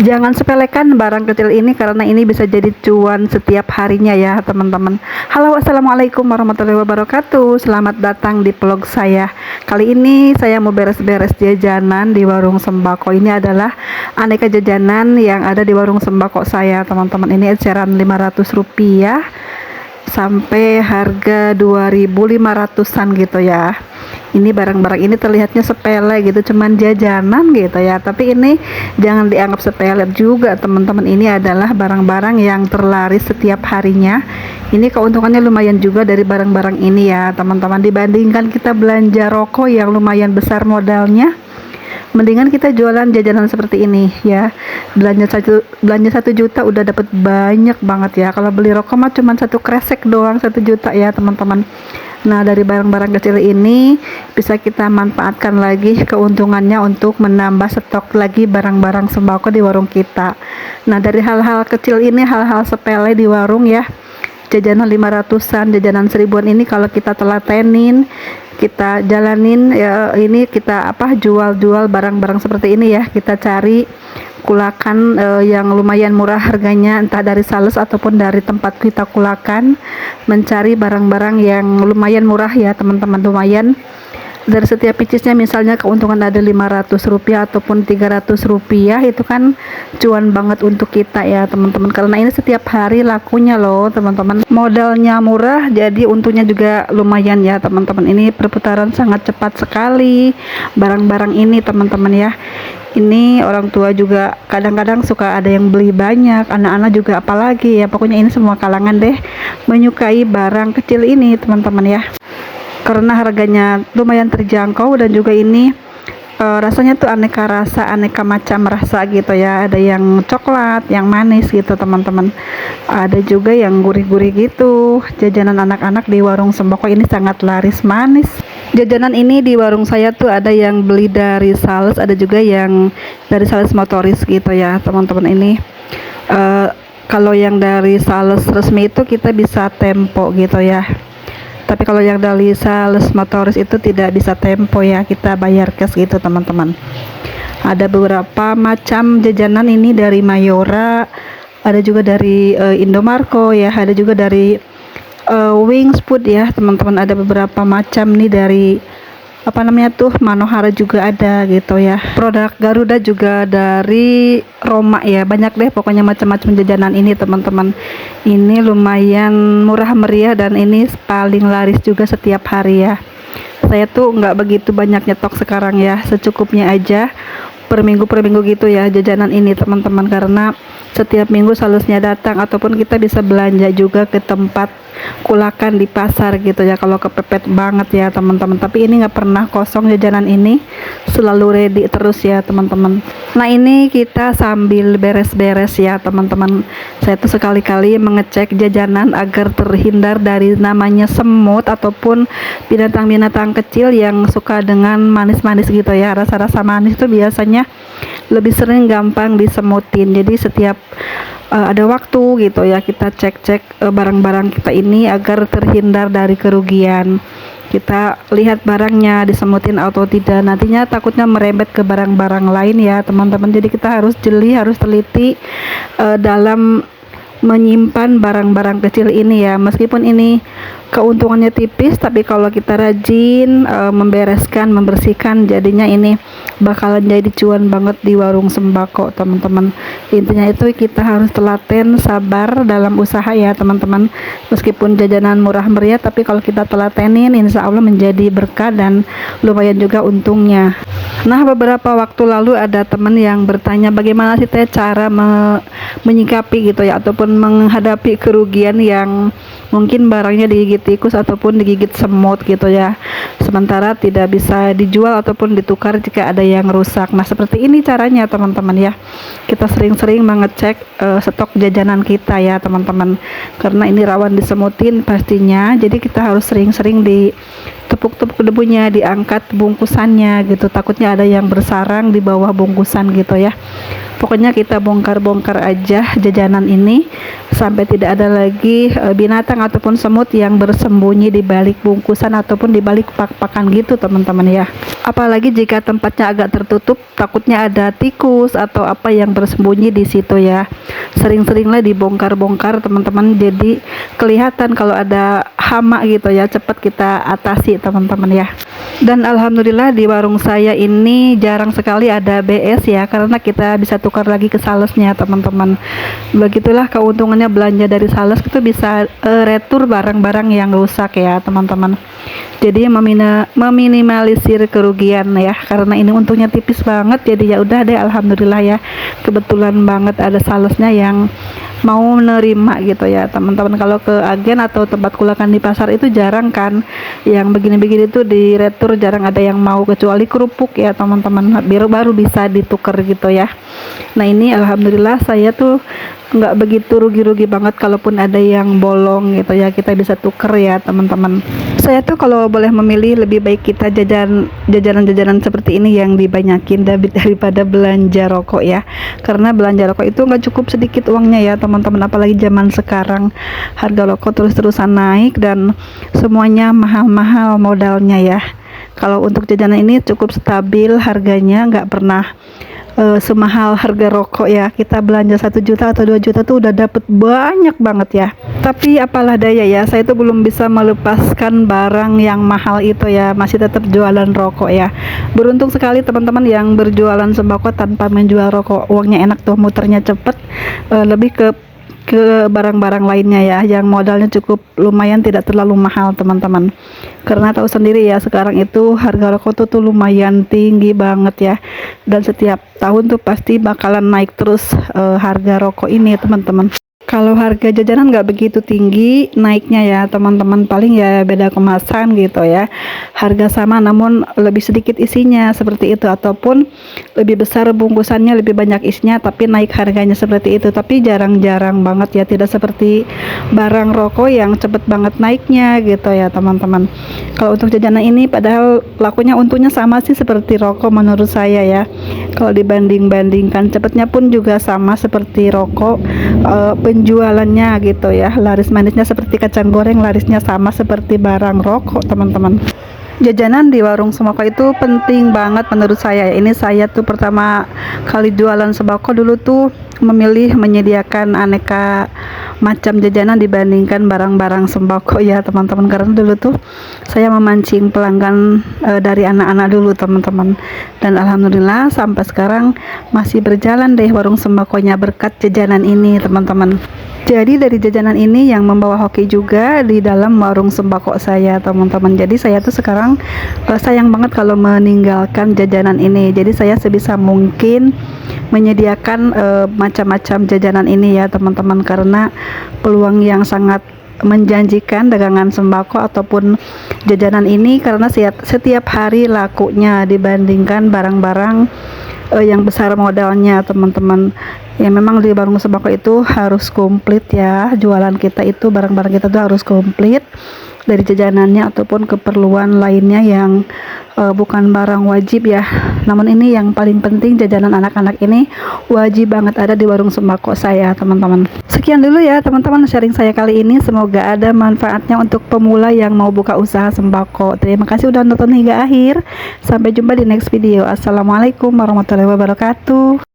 Jangan sepelekan barang kecil ini karena ini bisa jadi cuan setiap harinya ya teman-teman. Halo, assalamualaikum warahmatullahi wabarakatuh. Selamat datang di vlog saya. Kali ini saya mau beres-beres jajanan di warung sembako. Ini adalah aneka jajanan yang ada di warung sembako saya teman-teman. Ini eceran 500 rupiah sampai harga 2.500-an gitu ya. Ini barang-barang ini terlihatnya sepele gitu, cuman jajanan gitu ya, tapi ini jangan dianggap sepele juga teman-teman. Ini adalah barang-barang yang terlaris setiap harinya. Ini keuntungannya lumayan juga dari barang-barang ini ya teman-teman, dibandingkan kita belanja rokok yang lumayan besar modalnya. Mendingan kita jualan jajanan seperti ini ya. Belanja 1 juta udah dapat banyak banget ya. Kalau beli rokok mah cuma 1 kresek doang 1 juta ya teman-teman. Nah, dari barang-barang kecil ini bisa kita manfaatkan lagi keuntungannya untuk menambah stok lagi barang-barang sembako di warung kita. Nah, dari hal-hal kecil ini, hal-hal sepele di warung ya, jajanan 500-an, jajanan 1000-an ini kalau kita telatenin, kita jalanin ya, ini kita jual-jual barang-barang seperti ini ya, kita cari kulakan yang lumayan murah harganya, entah dari sales ataupun dari tempat kita kulakan, mencari barang-barang yang lumayan murah ya teman-teman. Lumayan dari setiap picisnya, misalnya keuntungan ada 500 rupiah ataupun 300 rupiah, itu kan cuan banget untuk kita ya teman-teman, karena ini setiap hari lakunya loh teman-teman. Modalnya murah jadi untungnya juga lumayan ya teman-teman. Ini perputaran sangat cepat sekali barang-barang ini teman-teman ya. Ini orang tua juga kadang-kadang suka ada yang beli banyak, anak-anak juga apalagi ya, pokoknya ini semua kalangan deh menyukai barang kecil ini teman-teman ya, karena harganya lumayan terjangkau dan juga ini rasanya tuh aneka rasa, aneka macam rasa gitu ya. Ada yang coklat, yang manis gitu teman-teman, ada juga yang gurih-gurih gitu. Jajanan anak-anak di warung sembako ini sangat laris manis. Jajanan ini di warung saya tuh ada yang beli dari sales, ada juga yang dari sales motoris gitu ya teman-teman. Ini kalau yang dari sales resmi itu kita bisa tempo gitu ya, tapi kalau yang dari sales motoris itu tidak bisa tempo ya, kita bayar cash gitu teman-teman. Ada beberapa macam jajanan ini dari Mayora, ada juga dari Indomarko ya, ada juga dari Wings Food ya teman-teman. Ada beberapa macam nih dari Manohara juga ada gitu ya. Produk Garuda juga dari Roma ya, banyak deh pokoknya macam-macam jajanan ini teman-teman. Ini lumayan murah meriah dan ini paling laris juga setiap hari ya. Saya tuh nggak begitu banyak nyetok sekarang ya, secukupnya aja per minggu gitu ya jajanan ini teman-teman, karena setiap minggu salesnya datang ataupun kita bisa belanja juga ke tempat kulakan di pasar gitu ya kalau kepepet banget ya teman-teman. Tapi ini nggak pernah kosong, jajanan ini selalu ready terus ya teman-teman. Nah, ini kita sambil beres-beres ya teman-teman. Saya tuh sekali-kali mengecek jajanan agar terhindar dari namanya semut ataupun binatang-binatang kecil yang suka dengan manis-manis gitu ya. Rasa-rasa manis itu biasanya lebih sering gampang disemutin. Jadi setiap ada waktu gitu ya, kita cek-cek barang-barang kita ini agar terhindar dari kerugian. Kita lihat barangnya disemutin atau tidak, nantinya takutnya merembet ke barang-barang lain ya teman-teman. Jadi kita harus jeli, harus teliti dalam menyimpan barang-barang kecil ini ya. Meskipun ini keuntungannya tipis, tapi kalau kita rajin membereskan, membersihkan, jadinya ini bakalan jadi cuan banget di warung sembako teman-teman. Intinya itu kita harus telaten, sabar dalam usaha ya teman-teman. Meskipun jajanan murah meriah, tapi kalau kita telatenin insya Allah menjadi berkah dan lumayan juga untungnya. Nah, beberapa waktu lalu ada teman yang bertanya bagaimana sih teh cara menyikapi gitu ya, ataupun menghadapi kerugian yang mungkin barangnya digigit tikus ataupun digigit semut gitu ya, sementara tidak bisa dijual ataupun ditukar jika ada yang rusak. Nah, seperti ini caranya teman-teman ya. Kita sering-sering mengecek stok jajanan kita ya teman-teman, karena ini rawan disemutin pastinya. Jadi kita harus sering-sering tepuk-tepuk debunya, diangkat bungkusannya gitu, takutnya ada yang bersarang di bawah bungkusan gitu ya. Pokoknya kita bongkar-bongkar aja jajanan ini sampai tidak ada lagi binatang ataupun semut yang bersembunyi di balik bungkusan ataupun di balik pak-pakan gitu teman-teman ya. Apalagi jika tempatnya agak tertutup, takutnya ada tikus atau apa yang bersembunyi di situ ya. Sering-seringlah dibongkar-bongkar teman-teman, jadi kelihatan kalau ada hama gitu ya, cepat kita atasi teman-teman ya. Dan alhamdulillah di warung saya ini jarang sekali ada BS ya, karena kita bisa tukar lagi ke salesnya teman-teman. Begitulah keuntungannya belanja dari sales, itu bisa retur barang-barang yang rusak ya teman-teman. Jadi meminimalisir kerugian ya, karena ini untungnya tipis banget. Jadi ya udah deh, alhamdulillah ya, kebetulan banget ada salesnya yang mau menerima gitu ya teman-teman. Kalau ke agen atau tempat kulakan di pasar itu jarang kan yang begini-begini tuh di retur, jarang ada yang mau, kecuali kerupuk ya teman-teman, baru bisa ditukar gitu ya. Nah ini alhamdulillah saya tuh nggak begitu rugi-rugi banget, kalaupun ada yang bolong gitu ya kita bisa tuker ya teman-teman. Saya tuh kalau boleh memilih, lebih baik kita jajanan-jajanan seperti ini yang dibanyakin daripada belanja rokok ya, karena belanja rokok itu nggak cukup sedikit uangnya ya teman-teman. Apalagi zaman sekarang harga rokok terus-terusan naik dan semuanya mahal-mahal modalnya ya. Kalau untuk jajanan ini cukup stabil harganya, nggak pernah semahal harga rokok ya. Kita belanja 1 juta atau 2 juta tuh udah dapet banyak banget ya. Tapi apalah daya ya, saya tuh belum bisa melepaskan barang yang mahal itu ya, masih tetap jualan rokok ya. Beruntung sekali teman-teman yang berjualan sembako tanpa menjual rokok, uangnya enak tuh, muternya cepet. Lebih ke barang-barang lainnya ya, yang modalnya cukup lumayan, tidak terlalu mahal teman-teman. Karena tahu sendiri ya, sekarang itu harga rokok tuh lumayan tinggi banget ya, dan setiap tahun tuh pasti bakalan naik terus harga rokok ini teman-teman. Kalau harga jajanan nggak begitu tinggi naiknya ya teman-teman, paling ya beda kemasan gitu ya, harga sama namun lebih sedikit isinya seperti itu, ataupun lebih besar bungkusannya, lebih banyak isinya tapi naik harganya seperti itu. Tapi jarang-jarang banget ya, tidak seperti barang rokok yang cepet banget naiknya gitu ya teman-teman. Kalau untuk jajanan ini padahal lakunya untungnya sama sih seperti rokok menurut saya ya. Kalau dibanding-bandingkan cepetnya pun juga sama seperti rokok, penjualannya gitu ya, laris manisnya seperti kacang goreng, larisnya sama seperti barang rokok teman-teman. Jajanan di warung sembako itu penting banget menurut saya. Ini saya tuh pertama kali jualan sembako dulu tuh memilih menyediakan aneka macam jajanan dibandingkan barang-barang sembako ya teman-teman, karena dulu tuh saya memancing pelanggan dari anak-anak dulu teman-teman, dan alhamdulillah sampai sekarang masih berjalan deh warung sembakonya berkat jajanan ini teman-teman. Jadi dari jajanan ini yang membawa hoki juga di dalam warung sembako saya teman-teman. Jadi saya tuh sekarang sayang banget kalau meninggalkan jajanan ini. Jadi saya sebisa mungkin menyediakan macam-macam jajanan ini ya teman-teman, karena peluang yang sangat menjanjikan dagangan sembako ataupun jajanan ini, karena setiap hari lakunya dibandingkan barang-barang yang besar modalnya teman-teman. Ya memang di warung sembako itu harus komplit ya, jualan kita itu, barang-barang kita tuh harus komplit, dari jajanannya ataupun keperluan lainnya yang bukan barang wajib ya. Namun ini yang paling penting, jajanan anak-anak ini wajib banget ada di warung sembako saya teman-teman. Sekian dulu ya teman-teman sharing saya kali ini, semoga ada manfaatnya untuk pemula yang mau buka usaha sembako. Terima kasih udah nonton hingga akhir, sampai jumpa di next video. Assalamualaikum warahmatullahi wabarakatuh.